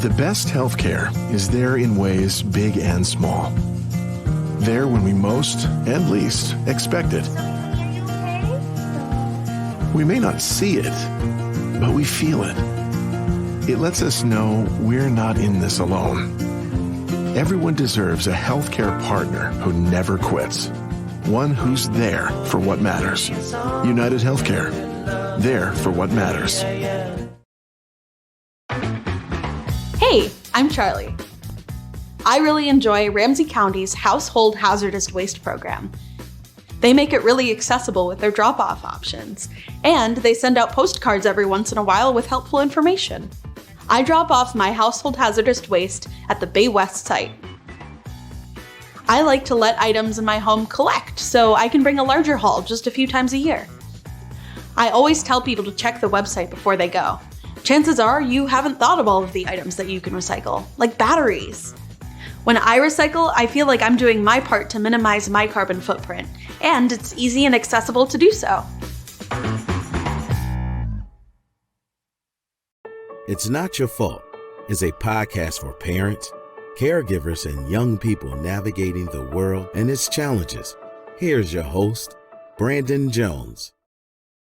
The best healthcare is there in ways big and small. There when we most and least expect it. We may not see it, but we feel it. It lets us know we're not in this alone. Everyone deserves a healthcare partner who never quits. One who's there for what matters. United Healthcare. There for what matters. Hey, I'm Charlie. I really enjoy Ramsey County's Household Hazardous Waste program. They make it really accessible with their drop-off options, and they send out postcards every once in a while with helpful information. I drop off my household hazardous waste at the Bay West site. I like to let items in my home collect so I can bring a larger haul just a few times a year. I always tell people to check the website before they go. Chances are you haven't thought of all of the items that you can recycle, like batteries. When I recycle, I feel like I'm doing my part to minimize my carbon footprint, and it's easy and accessible to do so. It's Not Your Fault is a podcast for parents, caregivers, and young people navigating the world and its challenges. Here's your host, Brandon Jones.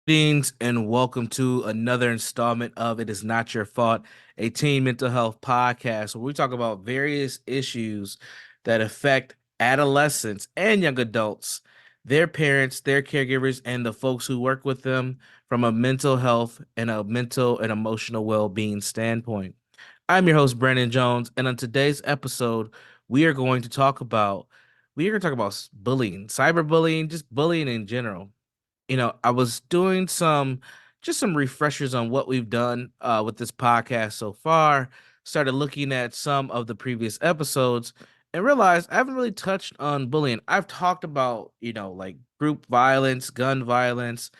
Greetings and welcome to another installment of It Is Not Your Fault, a teen mental health podcast where we talk about various issues that affect adolescents and young adults, their parents, their caregivers, and the folks who work with them from a mental health and a mental and emotional well-being standpoint. I'm your host, Brandon Jones, and on today's episode, we are going to talk about bullying, cyberbullying, just bullying in general. I was doing some refreshers on what we've done with this podcast so far, started looking at some of the previous episodes and realized I haven't really touched on bullying. I've talked about, like group violence, gun violence.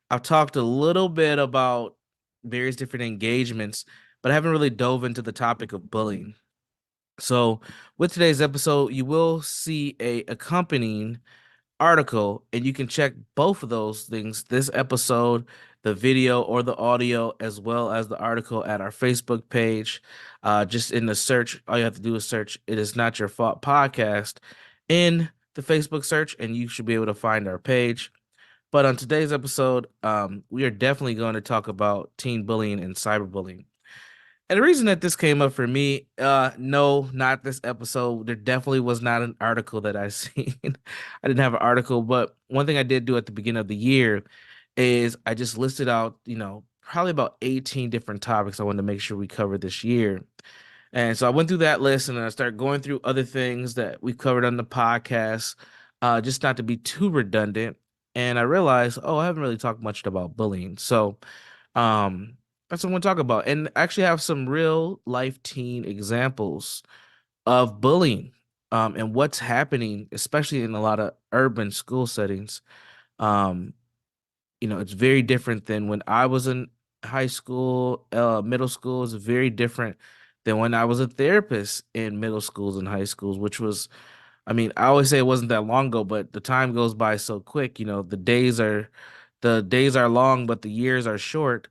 I've talked a little bit about various different engagements, but I haven't really dove into the topic of bullying. So with today's episode, you will see a accompanying article, and you can check both of those things, this episode, the video or the audio, as well as the article at our Facebook page. Just in the search, all you have to do is search It Is Not Your Fault podcast in the Facebook search, and you should be able to find our page. But on today's episode, we are definitely going to talk about teen bullying and cyberbullying. And the reason that this came up for me, no, not this episode. There definitely was not an article that I seen. I didn't have an article, but one thing I did do at the beginning of the year is I just listed out, probably about 18 different topics I wanted to make sure we covered this year. And so I went through that list and I started going through other things that we covered on the podcast, just not to be too redundant. And I realized, I haven't really talked much about bullying. So, that's what I want to talk about, and actually have some real life teen examples of bullying and what's happening, especially in a lot of urban school settings. It's very different than when I was in high school, middle school is very different than when I was a therapist in middle schools and high schools, which was, I always say it wasn't that long ago, but the time goes by so quick. The days are long, but the years are short.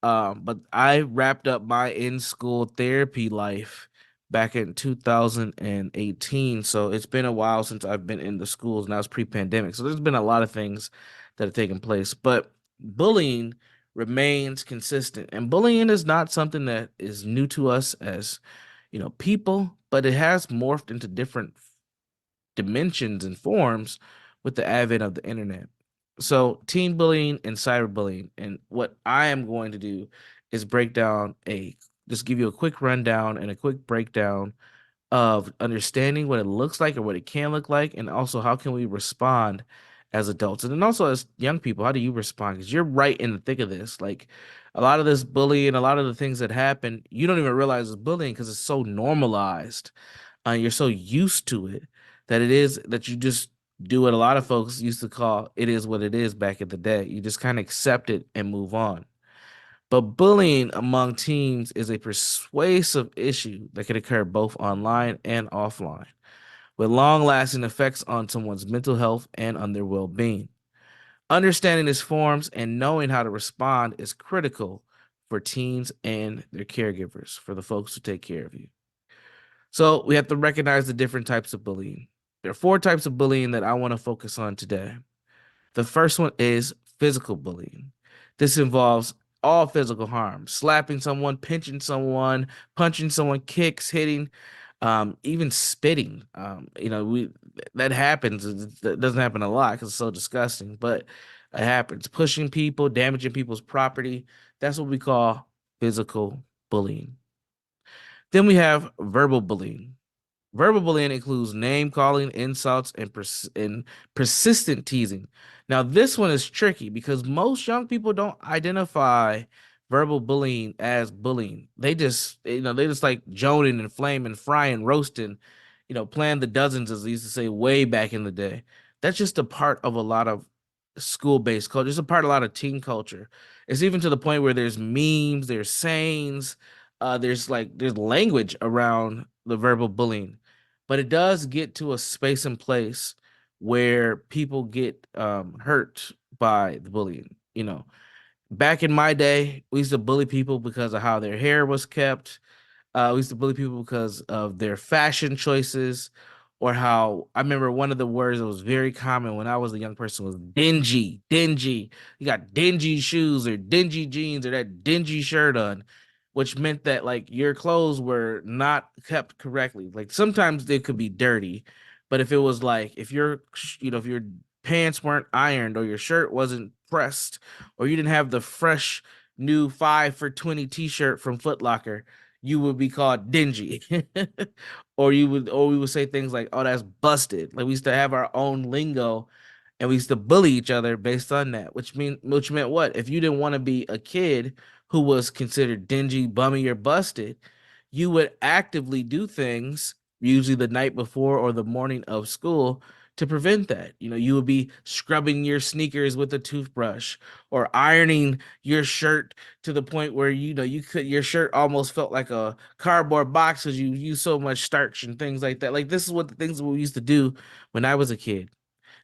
But I wrapped up my in-school therapy life back in 2018. So it's been a while since I've been in the schools, and that was pre-pandemic. So there's been a lot of things that have taken place. But bullying remains consistent. And bullying is not something that is new to us as, people, but it has morphed into different dimensions and forms with the advent of the internet. So teen bullying and cyberbullying, and what I am going to do is just give you a quick rundown and a quick breakdown of understanding what it looks like or what it can look like, and also how can we respond as adults, and then also as young people, how do you respond? Because you're right in the thick of this. Like a lot of this bullying, a lot of the things that happen, you don't even realize it's bullying because it's so normalized. You're so used to it that you just do what a lot of folks used to call it is what it is back in the day. You just kind of accept it and move on. But bullying among teens is a persuasive issue that can occur both online and offline, with long-lasting effects on someone's mental health and on their well-being. Understanding its forms and knowing how to respond is critical for teens and their caregivers, for the folks who take care of you. So we have to recognize the different types of bullying. There are 4 types of bullying that I want to focus on today. The first one is physical bullying. This involves all physical harm, slapping someone, pinching someone, punching someone, kicks, hitting, even spitting. That happens. That doesn't happen a lot because it's so disgusting, but it happens. Pushing people, damaging people's property. That's what we call physical bullying. Then we have verbal bullying. Verbal bullying includes name calling, insults, and persistent teasing. Now, this one is tricky because most young people don't identify verbal bullying as bullying. They just like joning and flaming, frying, roasting, playing the dozens, as they used to say way back in the day. That's just a part of a lot of school-based culture. It's a part of a lot of teen culture. It's even to the point where there's memes, there's sayings, there's language around the verbal bullying, but it does get to a space and place where people get hurt by the bullying. Back in my day, we used to bully people because of how their hair was kept. We used to bully people because of their fashion choices, or how I remember one of the words that was very common when I was a young person was dingy. Dingy. You got dingy shoes or dingy jeans or that dingy shirt on, which meant that your clothes were not kept correctly. Like sometimes they could be dirty, but if it was if your pants weren't ironed or your shirt wasn't pressed or you didn't have the fresh new 5 for $20 t-shirt from Foot Locker, you would be called dingy. or we would say things like, oh, that's busted. Like we used to have our own lingo and we used to bully each other based on that, which meant what? If you didn't want to be a kid who was considered dingy, bummy, or busted, you would actively do things, usually the night before or the morning of school, to prevent that. You would be scrubbing your sneakers with a toothbrush or ironing your shirt to the point where your shirt almost felt like a cardboard box because you use so much starch and things like that. Like this is what the things we used to do when I was a kid.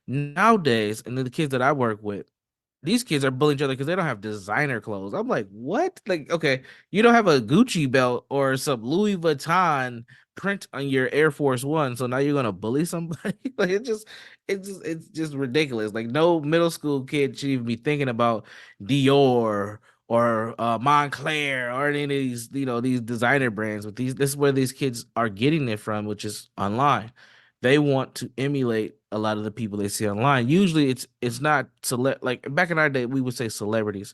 Nowadays, and the kids that I work with, these kids are bullying each other because they don't have designer clothes. I'm like, what? Like, okay, you don't have a Gucci belt or some Louis Vuitton print on your Air Force One, so now you're gonna bully somebody? Like, it's just ridiculous. Like, no middle school kid should even be thinking about Dior or Montclair or any of these, these designer brands. But this is where these kids are getting it from, which is online. They want to emulate a lot of the people they see online. Usually it's not like back in our day, we would say celebrities,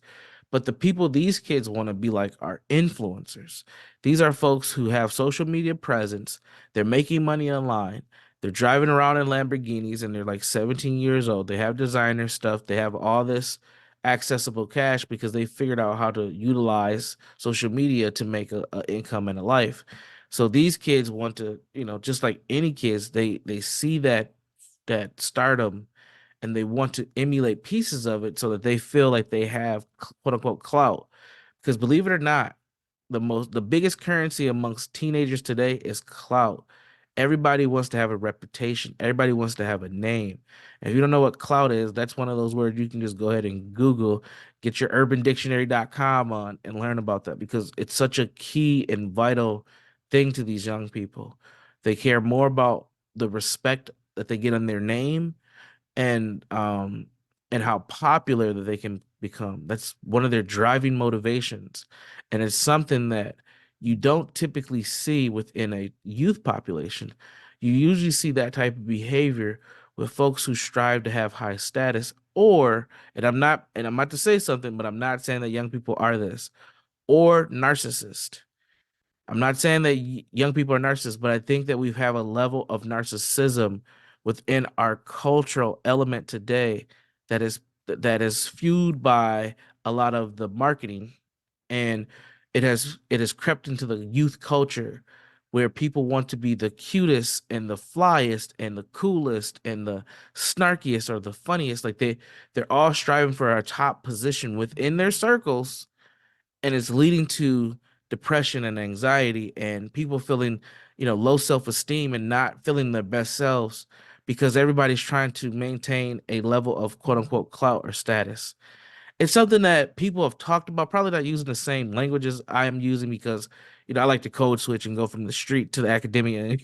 but the people these kids want to be like are influencers. These are folks who have social media presence. They're making money online. They're driving around in Lamborghinis and they're like 17 years old. They have designer stuff. They have all this accessible cash because they figured out how to utilize social media to make a income and a life. So these kids want to, just like any kids, they see that stardom and they want to emulate pieces of it so that they feel like they have quote unquote clout. Because believe it or not, the biggest currency amongst teenagers today is clout. Everybody wants to have a reputation. Everybody wants to have a name. And if you don't know what clout is, that's one of those words you can just go ahead and Google, get your urbandictionary.com on and learn about that because it's such a key and vital thing to these young people. They care more about the respect that they get on their name and how popular that they can become. That's one of their driving motivations. And it's something that you don't typically see within a youth population. You usually see that type of behavior with folks who strive to have high status and I'm about to say something, but I'm not saying that young people are this, or narcissist. I'm not saying that young people are narcissists, but I think that we have a level of narcissism within our cultural element today that is fueled by a lot of the marketing, and it has crept into the youth culture where people want to be the cutest and the flyest and the coolest and the snarkiest or the funniest. Like they're all striving for a top position within their circles, and it's leading to depression and anxiety and people feeling, low self-esteem and not feeling their best selves because everybody's trying to maintain a level of quote unquote clout or status. It's something that people have talked about, probably not using the same languages I am using because, I like to code switch and go from the street to the academia.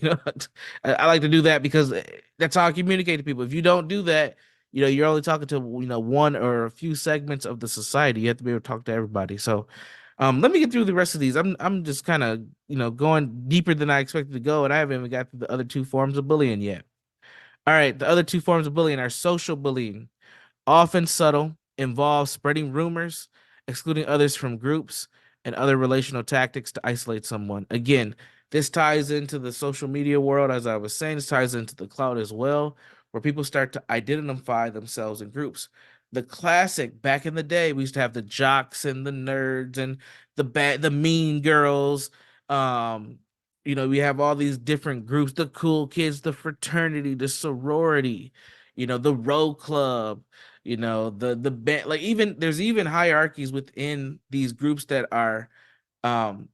I like to do that because that's how I communicate to people. If you don't do that, you're only talking to, one or a few segments of the society. You have to be able to talk to everybody. So, let me get through the rest of these. I'm just kind of, going deeper than I expected to go, and I haven't even got to the other two forms of bullying yet. All right, the other two forms of bullying are social bullying, often subtle, involves spreading rumors, excluding others from groups, and other relational tactics to isolate someone. Again, this ties into the social media world, as I was saying, this ties into the cloud as well, where people start to identify themselves in groups. The classic back in the day, we used to have the jocks and the nerds and the mean girls. Um, we have all these different groups, the cool kids, the fraternity, the sorority, the row club, the band. Like, even there's even hierarchies within these groups that are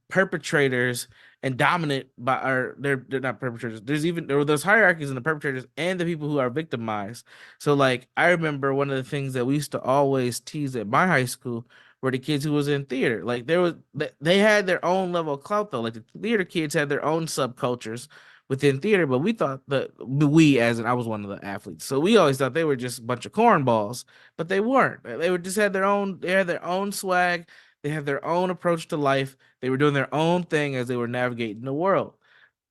perpetrators and dominant by, or they're not perpetrators. There were those hierarchies in the perpetrators and the people who are victimized. So, like, I remember one of the things that we used to always tease at my high school were the kids who was in theater. Like, they had their own level of clout, though. Like, the theater kids had their own subcultures within theater, but we thought that we, as in I was one of the athletes, so we always thought they were just a bunch of cornballs, but they weren't. They were just had their own. They had their own swag. They had their own approach to life. They were doing their own thing as they were navigating the world.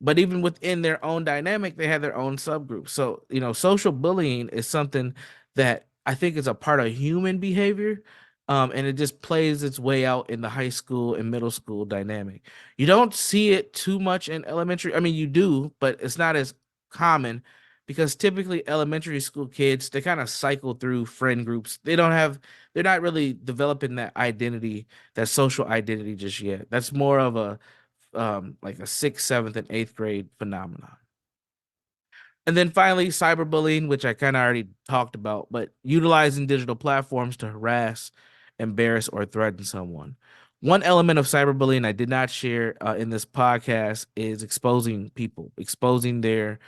But even within their own dynamic, they had their own subgroups. So, social bullying is something that I think is a part of human behavior. And it just plays its way out in the high school and middle school dynamic. You don't see it too much in elementary. I mean, you do, but it's not as common because typically elementary school kids, they kind of cycle through friend groups. They're not really developing that identity, that social identity just yet. That's more of a like a sixth, seventh, and eighth grade phenomenon. And then finally, cyberbullying, which I kind of already talked about, but utilizing digital platforms to harass, embarrass, or threaten someone. One element of cyberbullying I did not share in this podcast is exposing people, exposing their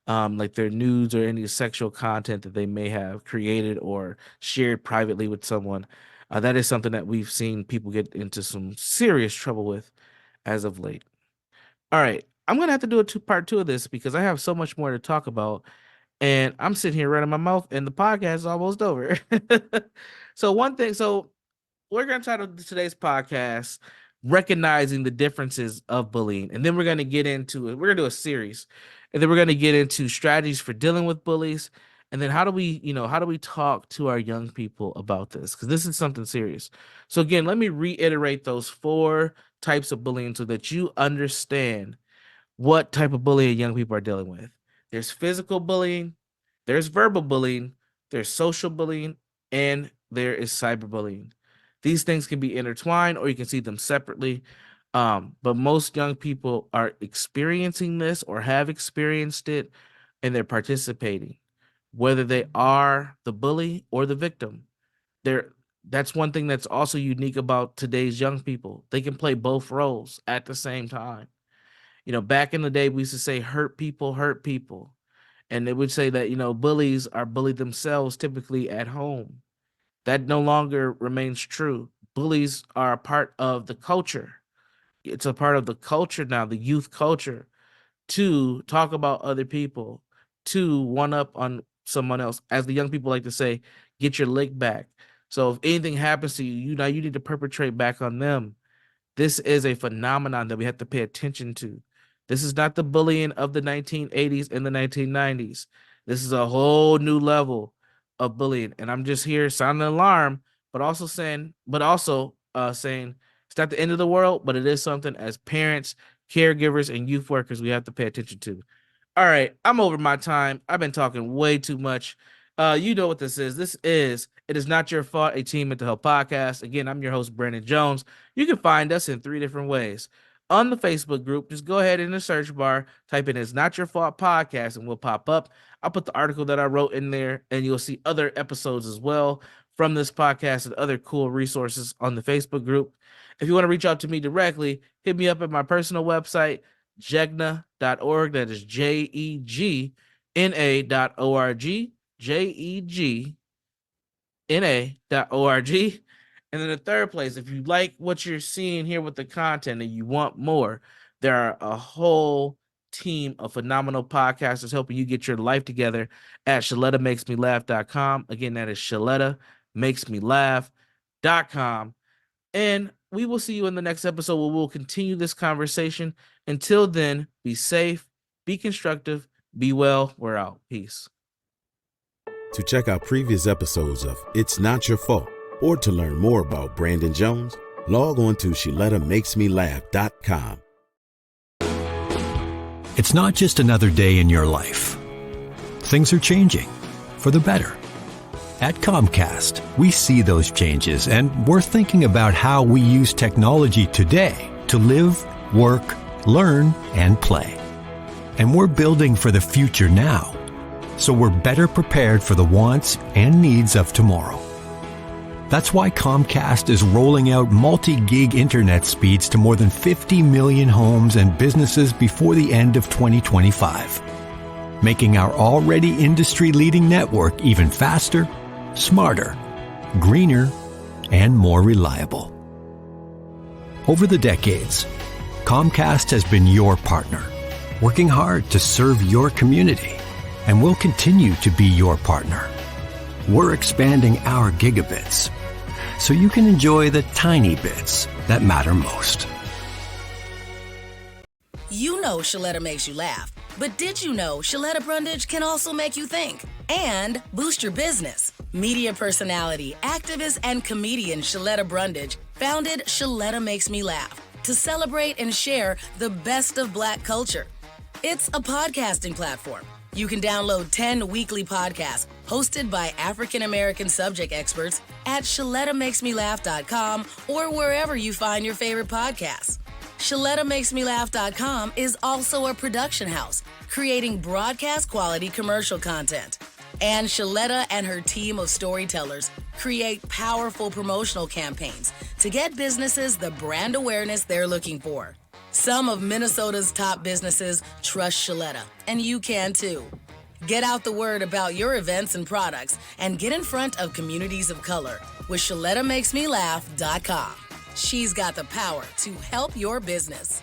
like their nudes or any sexual content that they may have created or shared privately with someone. That is something that we've seen people get into some serious trouble with as of late. All right. I'm gonna have to do a part two of this because I have so much more to talk about. And I'm sitting here running my mouth and the podcast is almost over. So we're gonna title today's podcast recognizing the differences of bullying. And then we're gonna get into it. We're gonna do a series. And then we're gonna get into strategies for dealing with bullies. And then how do we talk to our young people about this? Because this is something serious. So again, let me reiterate those 4 types of bullying so that you understand what type of bullying young people are dealing with. There's physical bullying, there's verbal bullying, there's social bullying, and there is cyberbullying. These things can be intertwined or you can see them separately. But most young people are experiencing this or have experienced it, and they're participating, whether they are the bully or the victim. That's one thing that's also unique about today's young people. They can play both roles at the same time. Back in the day, we used to say hurt people hurt people. And they would say that, bullies are bullied themselves typically at home. That no longer remains true. Bullies are a part of the culture. It's a part of the culture now, the youth culture, to talk about other people, to one up on someone else. As the young people like to say, get your lick back. So if anything happens to you, you need to perpetrate back on them. This is a phenomenon that we have to pay attention to. This is not the bullying of the 1980s and the 1990s. This is a whole new level of bullying. And I'm just here sounding an alarm, but also saying it's not the end of the world, but it is something as parents, caregivers, and youth workers we have to pay attention to. All right, I'm over my time. I've been talking way too much. You know what this is. It is Not Your Fault, a Teen Mental Health podcast. Again, I'm your host, Brandon Jones. You can find us in 3 different ways. On the Facebook group, just go ahead in the search bar, type in It's Not Your Fault podcast, and we'll pop up. I'll put the article that I wrote in there, and you'll see other episodes as well from this podcast and other cool resources on the Facebook group. If you want to reach out to me directly, hit me up at my personal website, jegna.org. That is JEGNA.org. JEGNA.org. And in the third place, if you like what you're seeing here with the content and you want more, there are a whole team of phenomenal podcasters helping you get your life together at ShalettaMakesMeLaugh.com. Again, that is ShalettaMakesMeLaugh.com. And we will see you in the next episode where we'll continue this conversation. Until then, be safe, be constructive, be well. We're out. Peace. To check out previous episodes of It's Not Your Fault or to learn more about Brandon Jones, log on to ShalettaMakesMeLaugh.com. It's not just another day in your life. Things are changing for the better. At Comcast, we see those changes, and we're thinking about how we use technology today to live, work, learn, and play. And we're building for the future now, so we're better prepared for the wants and needs of tomorrow. That's why Comcast is rolling out multi-gig internet speeds to more than 50 million homes and businesses before the end of 2025, making our already industry-leading network even faster, smarter, greener, and more reliable. Over the decades, Comcast has been your partner, working hard to serve your community, and will continue to be your partner. We're expanding our gigabits so you can enjoy the tiny bits that matter most. You know Shaletta makes you laugh, but did you know Shaletta Brundage can also make you think and boost your business? Media personality, activist, and comedian Shaletta Brundage founded Shaletta Makes Me Laugh to celebrate and share the best of Black culture. It's a podcasting platform. You can download 10 weekly podcasts hosted by African-American subject experts at ShalettaMakesMeLaugh.com or wherever you find your favorite podcasts. ShalettaMakesMeLaugh.com is also a production house, creating broadcast-quality commercial content. And Shaletta and her team of storytellers create powerful promotional campaigns to get businesses the brand awareness they're looking for. Some of Minnesota's top businesses trust Shaletta, and you can too. Get out the word about your events and products and get in front of communities of color with ShalettaMakesMeLaugh.com. She's got the power to help your business.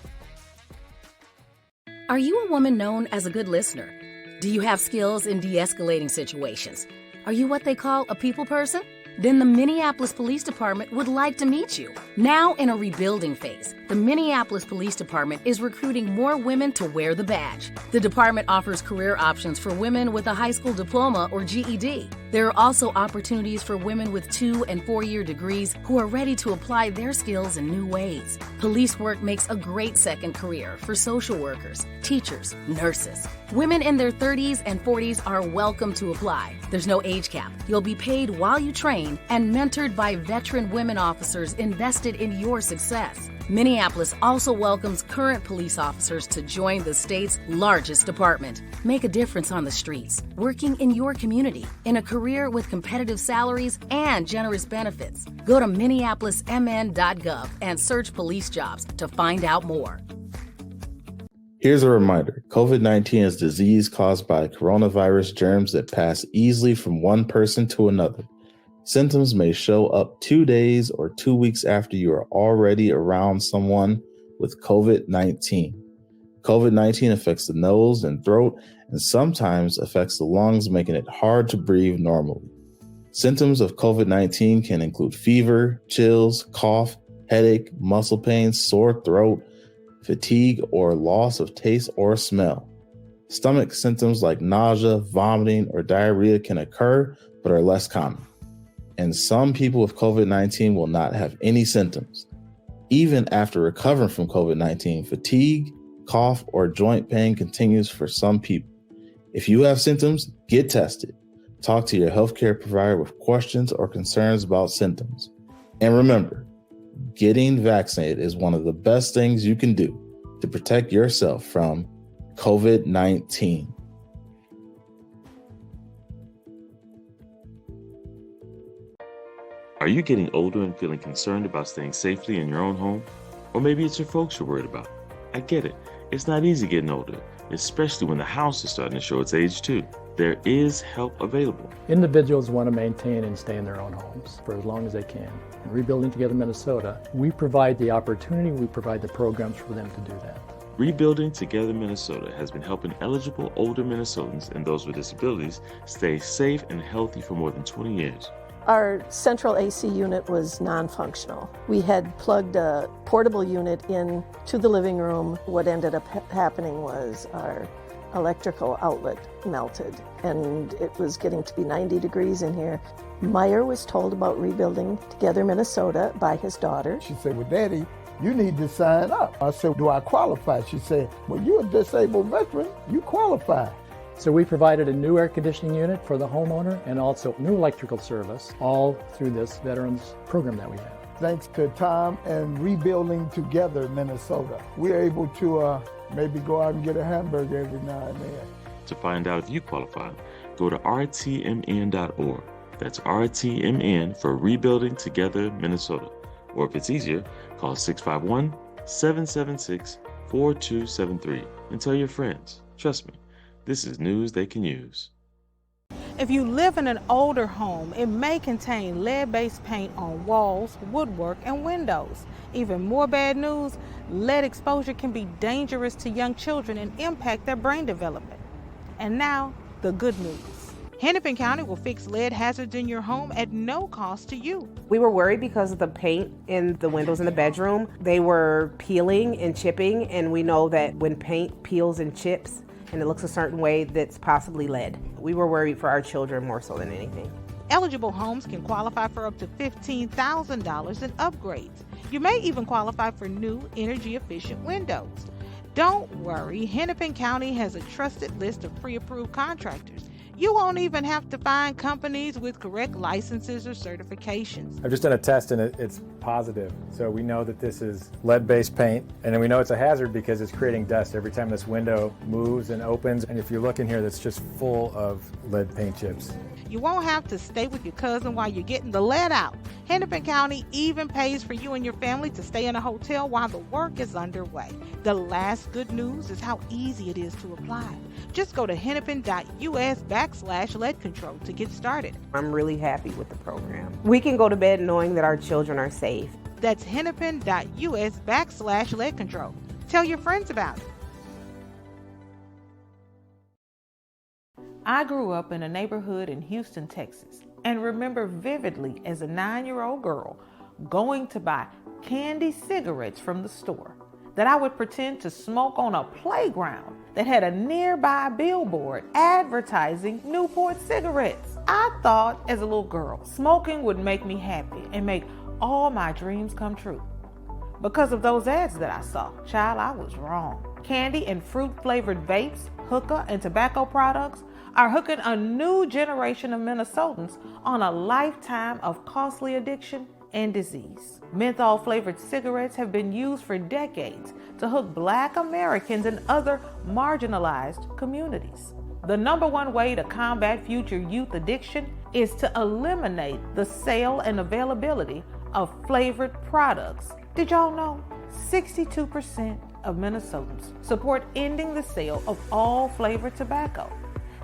Are you a woman known as a good listener? Do you have skills in de-escalating situations? Are you what they call a people person? Then the Minneapolis Police Department would like to meet you. Now in a rebuilding phase, the Minneapolis Police Department is recruiting more women to wear the badge. The department offers career options for women with a high school diploma or GED. There are also opportunities for women with 2- and 4-year degrees who are ready to apply their skills in new ways. Police work makes a great second career for social workers, teachers, nurses. Women in their 30s and 40s are welcome to apply. There's no age cap. You'll be paid while you train and mentored by veteran women officers invested in your success. Minneapolis also welcomes current police officers to join the state's largest department. Make a difference on the streets, working in your community, in a career with competitive salaries and generous benefits. Go to minneapolismn.gov and search police jobs to find out more. Here's a reminder. COVID-19 is a disease caused by coronavirus germs that pass easily from one person to another. Symptoms may show up 2 days or 2 weeks after you are already around someone with COVID-19. COVID-19 affects the nose and throat and sometimes affects the lungs, making it hard to breathe normally. Symptoms of COVID-19 can include fever, chills, cough, headache, muscle pain, sore throat, fatigue, or loss of taste or smell. Stomach symptoms like nausea, vomiting, or diarrhea can occur but are less common. And some people with COVID-19 will not have any symptoms. Even after recovering from COVID-19, fatigue, cough, or joint pain continues for some people. If you have symptoms, get tested. Talk to your healthcare provider with questions or concerns about symptoms. And remember, getting vaccinated is one of the best things you can do to protect yourself from COVID-19. Are you getting older and feeling concerned about staying safely in your own home? Or maybe it's your folks you're worried about. I get it. It's not easy getting older, especially when the house is starting to show its age too. there is help available. Individuals want to maintain and stay in their own homes for as long as they can. In Rebuilding Together Minnesota, we provide the opportunity, we provide the programs for them to do that. Rebuilding Together Minnesota has been helping eligible older Minnesotans and those with disabilities stay safe and healthy for more than 20 years. Our central AC unit was non-functional. We had plugged a portable unit into the living room. What ended up happening was our electrical outlet melted, and it was getting to be 90 degrees in here. Meyer was told about Rebuilding Together Minnesota by his daughter. She said, well, Daddy, you need to sign up. I said, do I qualify? She said, well, you're a disabled veteran, you qualify. So we provided a new air conditioning unit for the homeowner and also new electrical service, all through this veterans program that we have. Thanks to Tom and Rebuilding Together Minnesota, we're able to maybe go out and get a hamburger every now and then. To find out if you qualify, go to rtmn.org. That's RTMN for Rebuilding Together Minnesota. Or if it's easier, call 651-776-4273 and tell your friends. Trust me, this is news they can use. If you live in an older home, it may contain lead-based paint on walls, woodwork, and windows. Even more bad news, lead exposure can be dangerous to young children and impact their brain development. And now, the good news. Hennepin County will fix lead hazards in your home at no cost to you. We were worried because of the paint in the windows in the bedroom. They were peeling and chipping, and we know that when paint peels and chips and it looks a certain way, that's possibly lead. We were worried for our children more so than anything. Eligible homes can qualify for up to $15,000 in upgrades. You may even qualify for new energy-efficient windows. Don't worry, Hennepin County has a trusted list of pre-approved contractors. You won't even have to find companies with correct licenses or certifications. I've just done a test and it's positive. So we know that this is lead-based paint, and then we know it's a hazard because it's creating dust every time this window moves and opens. And if you look in here, that's just full of lead paint chips. You won't have to stay with your cousin while you're getting the lead out. Hennepin County even pays for you and your family to stay in a hotel while the work is underway. The last good news is how easy it is to apply. Just go to hennepin.us/lead control to get started. I'm really happy with the program. We can go to bed knowing that our children are safe. That's hennepin.us/lead control. Tell your friends about it. I grew up in a neighborhood in Houston, Texas, and remember vividly as a 9-year-old girl going to buy candy cigarettes from the store that I would pretend to smoke on a playground that had a nearby billboard advertising Newport cigarettes. I thought as a little girl, smoking would make me happy and make all my dreams come true. Because of those ads that I saw, child, I was wrong. Candy and fruit-flavored vapes, hookah, and tobacco products are hooking a new generation of Minnesotans on a lifetime of costly addiction and disease. Menthol-flavored cigarettes have been used for decades to hook Black Americans and other marginalized communities. The number one way to combat future youth addiction is to eliminate the sale and availability of flavored products. Did y'all know 62% of Minnesotans support ending the sale of all flavored tobacco?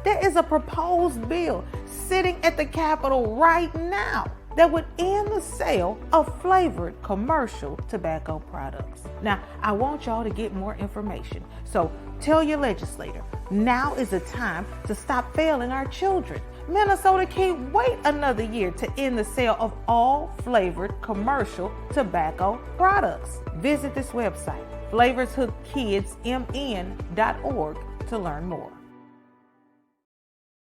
There is a proposed bill sitting at the Capitol right now that would end the sale of flavored commercial tobacco products. Now, I want y'all to get more information, so tell your legislator, now is the time to stop failing our children. Minnesota can't wait another year to end the sale of all flavored commercial tobacco products. Visit this website, flavorshookkidsmn.org, to learn more.